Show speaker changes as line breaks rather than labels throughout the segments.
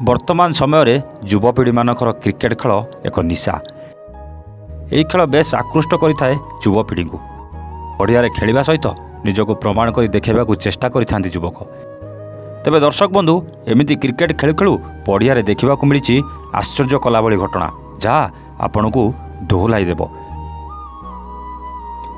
वर्तमान समय युवपीढ़ी मानकर क्रिकेट खेल एक निशा। यही खेल बेस आकृष्ट करिथाए युवपीढ़ी को। पड़िया खेलिया सहित निजक प्रमाण कर देखा चेष्टा करिथांती युवक। तेबे दर्शक बंधु एमिति क्रिकेट खेलु खेलु पड़िया देखा मिली आश्चर्य कला भली घटना जहाँ आपण को दोहलाई देव।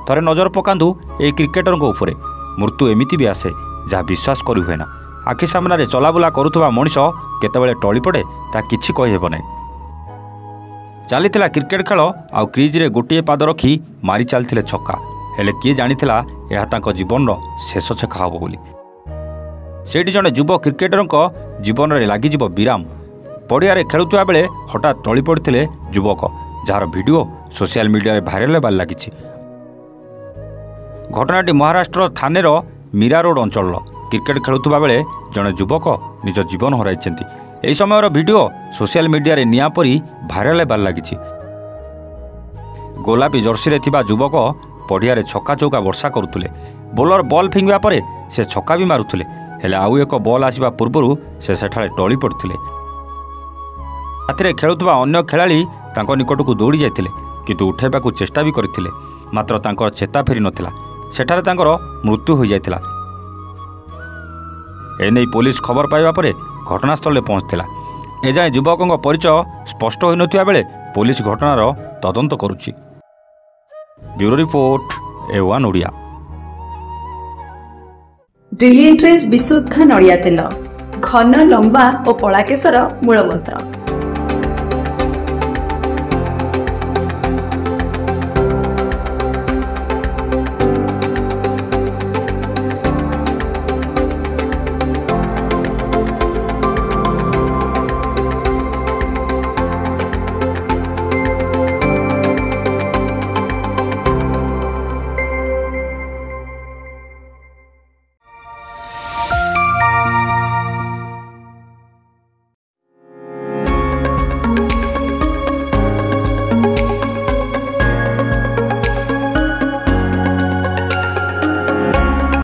थरे नजर पकांदु ए क्रिकेटर उपरे मृत्यु एमिति भी आसे जहाँ विश्वास करि हुए ना। आखि सामने चलाबुला करुवा मनीष केतबेले टली पड़े ता किछि कहि हेब नै। चलीथिला क्रिकेट खेल आउ क्रीज रे गोटे पाद रखी मारी चलथिले छक्का। हेले किए जानिथिला एहा तांको जीवन रो शेष छक्का हबो बोली। सेठी जने युव क्रिकेटर जीवन रे लागिजिव विराम। पड़िया रे खेलुवा बेले हठात टली पड़थिले युवक जार वीडियो सोशल मीडिया रे भाइराल हेबार लागिछि। घटनाटी महाराष्ट्र थानेर मीरा रोड अंचल क्रिकेट खेलुवा बेले जड़े युवक निज जीवन हराइछन्ति। एही समयर वीडियो सोशल मीडिया रे निया परी भाइराल हेबार लागिछि। गोलापी जर्सी रे थिबा युवक पड़िया रे छक्का चौका वर्षा करुथुले। बोलर बॉल फिंगिबा परे से छक्का भी मारुथुले। हेले आउ एक बॉल आसिबा पूर्वरु से सेठाले टली पड़थिले। रातिरे खेलुवा अन्य खेलाड़ी तांको निकटकू दौड़ी जाइथिले किंतु उठाइबाकू चेष्टा भी करथिले। मात्र तांकर चेता फेरी नथिला। सेठारे तांकर मृत्यु हो जाइथिला। एने पुलिस खबर पाइबा परे घटनास्थल पहुंचथिला। एजाए युवकों परिचय स्पष्ट होई नथिबा बेले पुलिस घटनार तदंत करुछि। Bureau report A1 Odia.
Brilliant रेज विशुद्ध नड़िया तेल घन लंबा और पड़ा केसर मूलमंत्र।